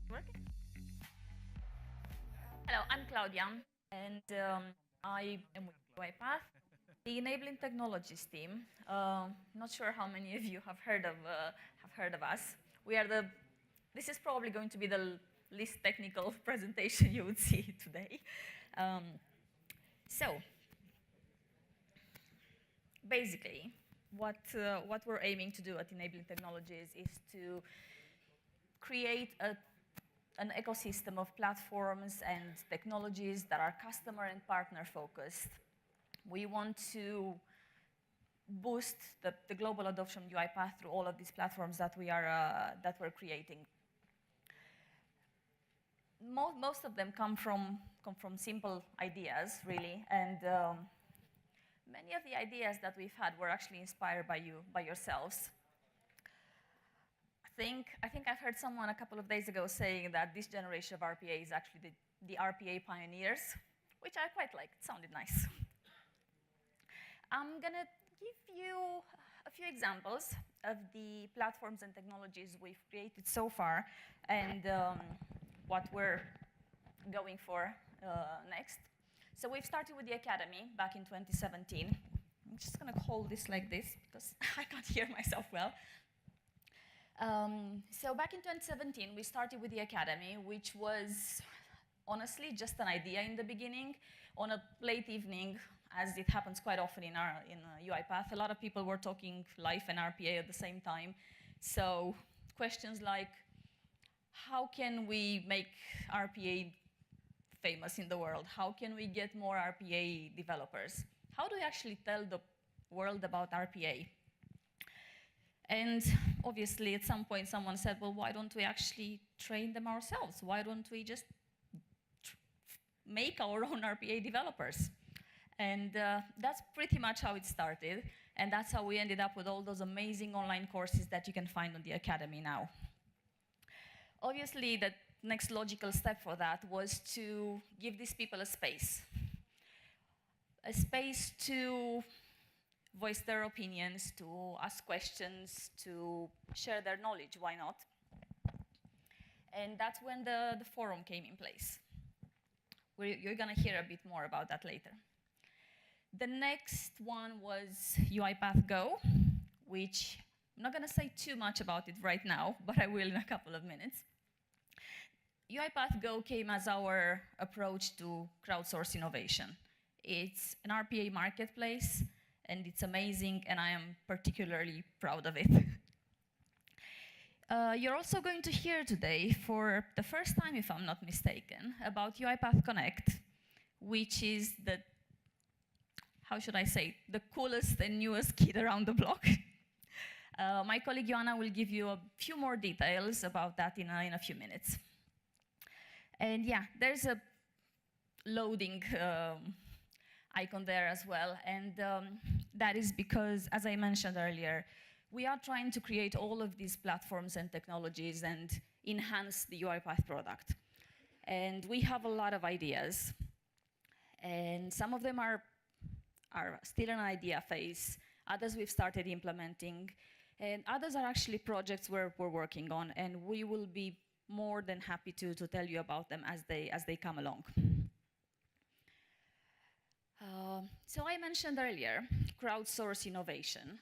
Working? Hello, I'm Claudia, and I am with UiPath, the Enabling Technologies team. Not sure how many of you have heard of us. We are the. This is probably going to be the least technical presentation you would see today. Um, so, basically, what we're aiming to do at Enabling Technologies is to create an ecosystem of platforms and technologies that are customer and partner focused. We want to boost the global adoption of UiPath through all of these platforms that we're creating. Most of them come from simple ideas, really, and many of the ideas that we've had were actually inspired by yourselves. I think I've heard someone a couple of days ago saying that this generation of RPA is actually the RPA pioneers, which I quite like. It sounded nice. I'm going to give you a few examples of the platforms and technologies we've created so far and what we're going for next. So we've started with the Academy back in 2017. I'm just going to hold this like this because I can't hear myself well. So back in 2017, we started with the Academy, which was honestly just an idea in the beginning. On a late evening, as it happens quite often in UiPath, a lot of people were talking life and RPA at the same time. So questions like, how can we make RPA famous in the world? How can we get more RPA developers? How do we actually tell the world about RPA? And obviously, at some point, someone said, well, why don't we actually train them ourselves? Why don't we just make our own RPA developers? And that's pretty much how it started. And that's how we ended up with all those amazing online courses that you can find on the Academy now. Obviously, the next logical step for that was to give these people a space to voice their opinions, to ask questions, to share their knowledge, why not? And that's when the forum came in place. You're going to hear a bit more about that later. The next one was UiPath Go, which I'm not going to say too much about it right now, but I will in a couple of minutes. UiPath Go came as our approach to crowdsource innovation. It's an RPA marketplace, and it's amazing, and I am particularly proud of it. You're also going to hear today, for the first time, if I'm not mistaken, about UiPath Connect, which is how should I say, the coolest and newest kid around the block. My colleague Ioana will give you a few more details about that in a few minutes. And yeah, there's a loading icon there as well, and that is because, as I mentioned earlier, we are trying to create all of these platforms and technologies and enhance the UiPath product. And we have a lot of ideas, and some of them are still in an idea phase, others we've started implementing, and others are actually projects we're working on, and we will be more than happy to tell you about them as they come along. So I mentioned earlier, crowdsource innovation.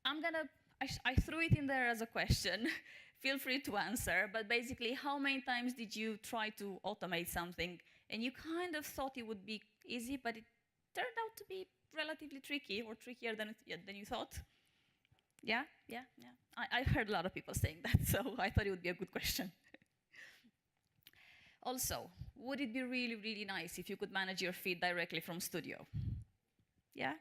I threw it in there as a question. Feel free to answer, but basically, how many times did you try to automate something and you kind of thought it would be easy, but it turned out to be relatively tricky or trickier than you thought? Yeah? I've heard a lot of people saying that, so I thought it would be a good question. Also, would it be really, really nice if you could manage your feed directly from Studio? Yeah?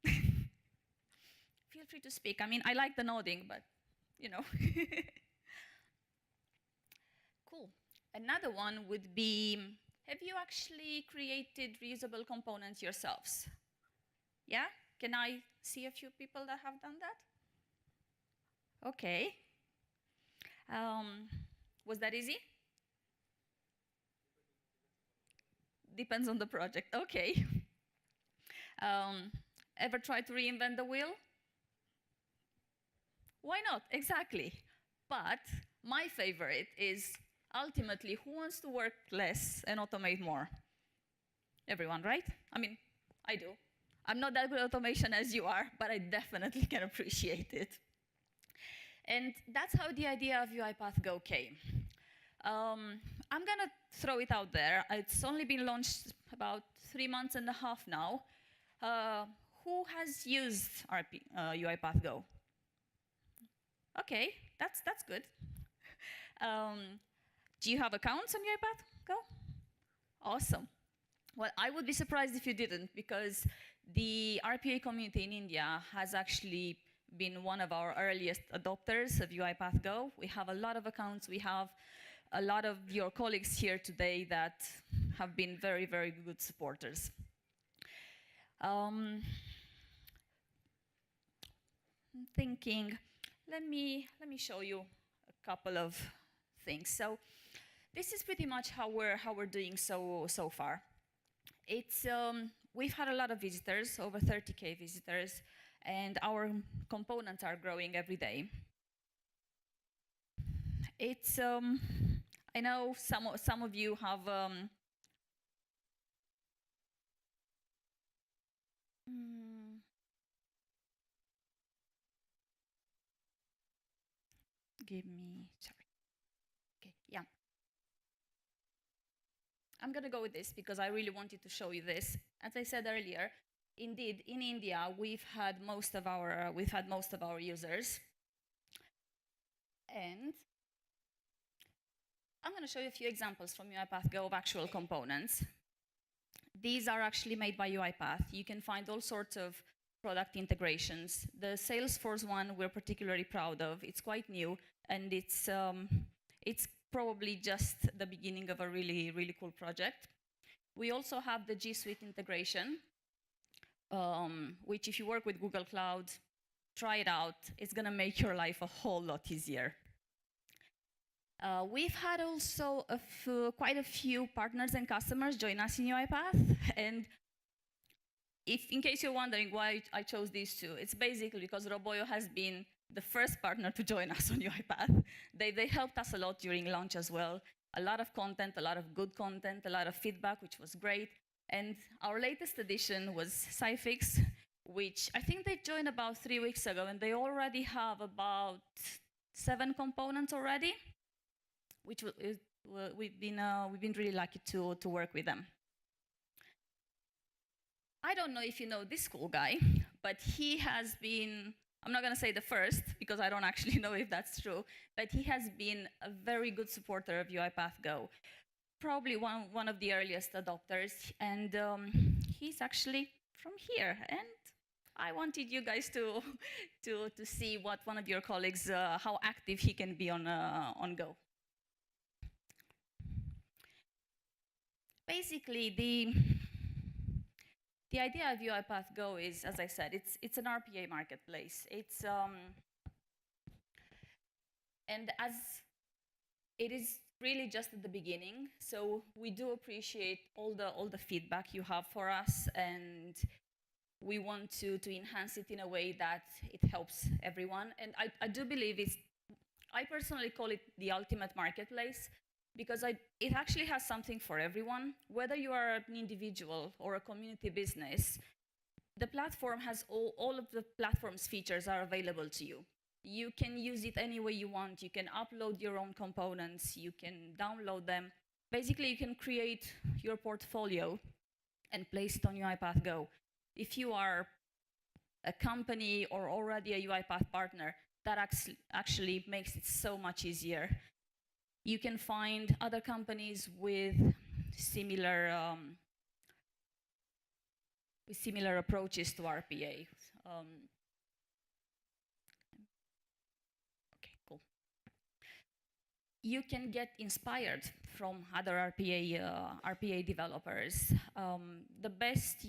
Feel free to speak. I mean, I like the nodding, but, you know. Cool. Another one would be, have you actually created reusable components yourselves? Yeah? Can I see a few people that have done that? Okay. Was that easy? Depends on the project. Okay. Ever tried to reinvent the wheel? Why not? Exactly. But My favorite is ultimately who wants to work less and automate more? Everyone, right? I mean, I do. I'm not that good at automation as you are, but I definitely can appreciate it. And that's how the idea of UiPath Go came. I'm gonna throw it out there. It's only been launched about 3.5 months now. Who has used UiPath Go? Okay, that's good. Do you have accounts on UiPath Go? Awesome. Well, I would be surprised if you didn't, because the RPA community in India has actually been one of our earliest adopters of UiPath Go. We have a lot of accounts. We have a lot of your colleagues here today that have been very, very good supporters. I'm thinking, let me show you a couple of things. So this is pretty much how we're doing so far. It's we've had a lot of visitors, over 30K visitors, and our components are growing every day. It's I know some of you have give me, sorry. Okay, yeah. I'm gonna go with this because I really wanted to show you this. As I said earlier, indeed, in India, we've had most of our users. And I'm gonna show you a few examples from UiPath Go of actual components. These are actually made by UiPath. You can find all sorts of product integrations. The Salesforce one we're particularly proud of. It's quite new, and it's probably just the beginning of a really, really cool project. We also have the G Suite integration, which if you work with Google Cloud, try it out. It's gonna make your life a whole lot easier. We've had also quite a few partners and customers join us in UiPath, and in case you're wondering why I chose these two, it's basically because Roboyo has been the first partner to join us on UiPath. They helped us a lot during launch as well. A lot of content, a lot of good content, a lot of feedback, which was great. And our latest addition was Syfix, which I think they joined about 3 weeks ago, and they already have about 7 components already, which we've been really lucky to work with them. I don't know if you know this cool guy, but he has been, I'm not going to say the first, because I don't actually know if that's true, but he has been a very good supporter of UiPath Go. Probably one of the earliest adopters, and he's actually from here. And I wanted you guys to see what one of your colleagues, how active he can be on Go. Basically, the idea of UiPath Go is, as I said, it's an RPA marketplace. It's and as it is really just at the beginning, so we do appreciate all the feedback you have for us, and we want to enhance it in a way that it helps everyone. And I do believe I personally call it the ultimate marketplace, because it actually has something for everyone. Whether you are an individual or a community business, the platform has all of the platform's features are available to you. You can use it any way you want. You can upload your own components. You can download them. Basically, you can create your portfolio and place it on UiPath Go. If you are a company or already a UiPath partner, that actually makes it so much easier. You can find other companies with similar approaches to RPA. Okay, cool. You can get inspired from other RPA developers. The best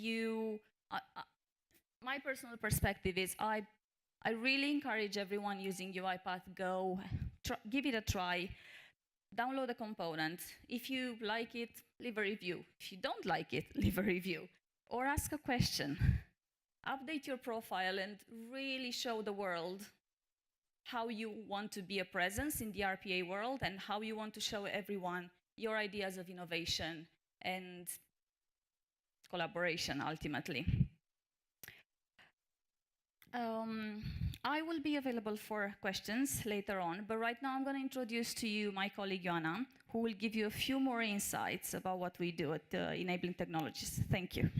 my personal perspective is I really encourage everyone using UiPath Go, give it a try. Download a component. If you like it, leave a review. If you don't like it, leave a review. Or ask a question. Update your profile and really show the world how you want to be a presence in the RPA world and how you want to show everyone your ideas of innovation and collaboration, ultimately. I will be available for questions later on, but right now I'm going to introduce to you my colleague Ioana, who will give you a few more insights about what we do at Enabling Technologies. Thank you.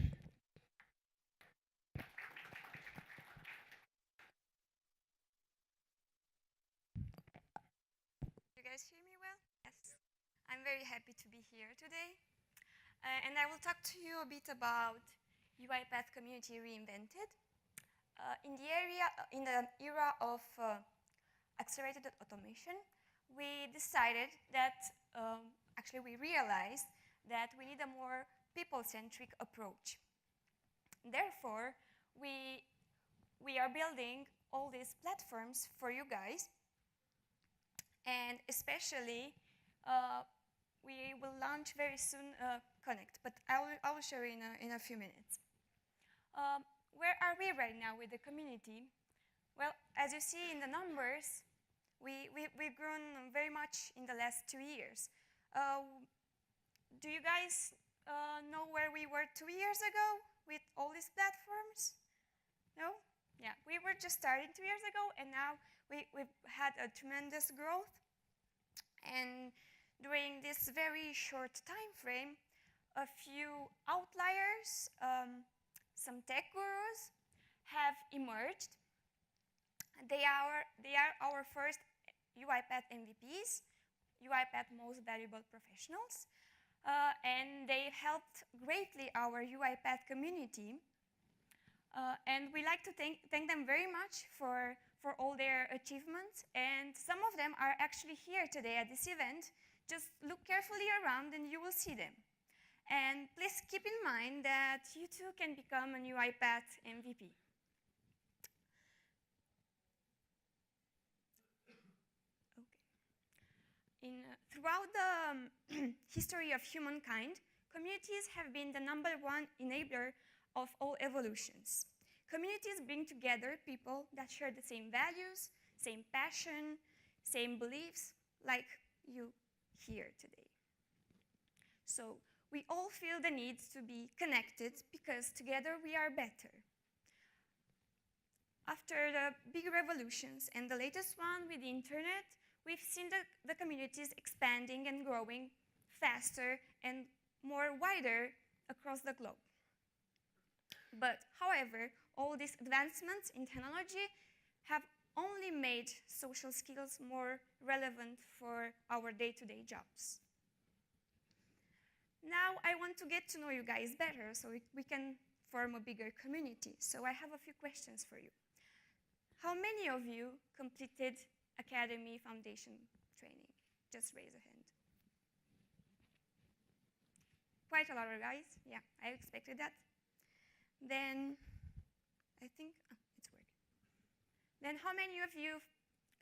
You guys hear me well? Yes. I'm very happy to be here today. And I will talk to you a bit about UiPath Community Reinvented. In the era of accelerated automation, we decided that, actually we realized that we need a more people-centric approach. Therefore, we are building all these platforms for you guys, and especially we will launch very soon Connect, but I will show you in a few minutes. Where are we right now with the community? Well, as you see in the numbers, we've grown very much in the last 2 years. Do you guys know where we were 2 years ago with all these platforms? No? Yeah, we were just starting 2 years ago, and now we've had a tremendous growth. And during this very short time frame, a few outliers, some tech gurus have emerged. They are our first UiPath MVPs, UiPath Most Valuable Professionals, and they helped greatly our UiPath community. And we like to thank them very much for all their achievements. And some of them are actually here today at this event. Just look carefully around and you will see them. And please keep in mind that you too can become an UiPath MVP. Okay. Throughout the history of humankind, communities have been the #1 enabler of all evolutions. Communities bring together people that share the same values, same passion, same beliefs, like you here today. So we all feel the need to be connected because together we are better. After the big revolutions and the latest one with the internet, we've seen the communities expanding and growing faster and more wider across the globe. But however, all these advancements in technology have only made social skills more relevant for our day-to-day jobs. Now I want to get to know you guys better so we can form a bigger community. So I have a few questions for you. How many of you completed Academy Foundation training? Just raise a hand. Quite a lot of guys. Yeah, I expected that. Then, I think, it's working. Then how many of you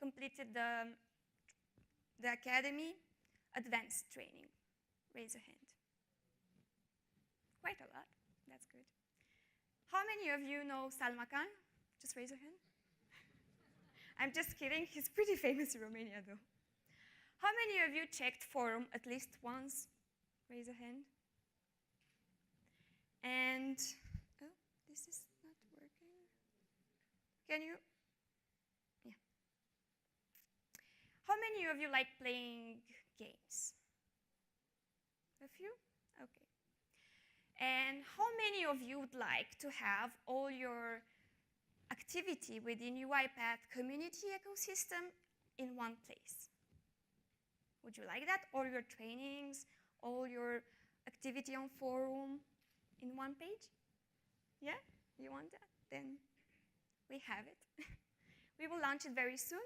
completed the Academy Advanced training? Raise a hand. Quite a lot, that's good. How many of you know Salma Khan? Just raise your hand. I'm just kidding, he's pretty famous in Romania though. How many of you checked forum at least once? Raise a hand. And, oh, this is not working. Can you? Yeah. How many of you like playing games? A few? Okay. And how many of you would like to have all your activity within UiPath community ecosystem in one place? Would you like that? All your trainings, all your activity on forum in one page? Yeah? You want that? Then we have it. We will launch it very soon.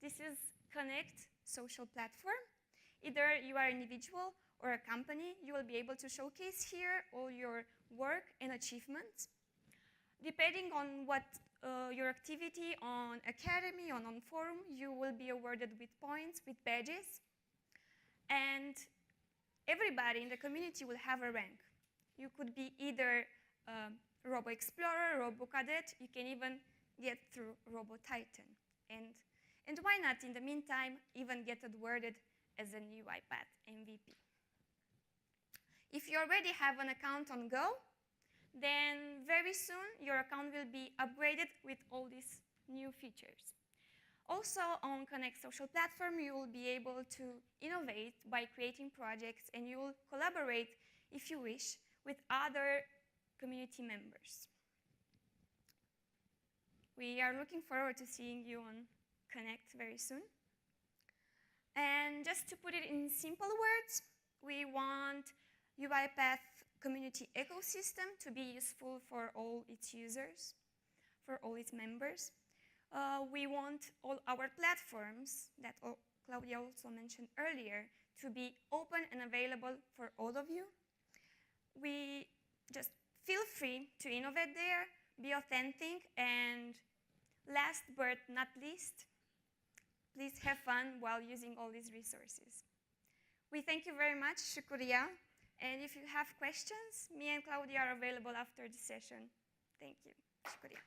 This is Connect social platform. Either you are an individual or a company, you will be able to showcase here all your work and achievements. Depending on what your activity on Academy, on forum, you will be awarded with points, with badges. And everybody in the community will have a rank. You could be either Robo Explorer, Robo Cadet, you can even get through Robo Titan. And And why not, in the meantime, even get awarded as a new UiPath MVP? If you already have an account on Go, then very soon your account will be upgraded with all these new features. Also, on Connect social platform, you will be able to innovate by creating projects, and you will collaborate, if you wish, with other community members. We are looking forward to seeing you on Connect very soon. And just to put it in simple words, we want UiPath community ecosystem to be useful for all its users, for all its members. We want all our platforms that Claudia also mentioned earlier to be open and available for all of you. We just feel free to innovate there, be authentic, and last but not least, please have fun while using all these resources. We thank you very much, shukriya. And if you have questions, me and Claudia are available after the session. Thank you. Shukriya.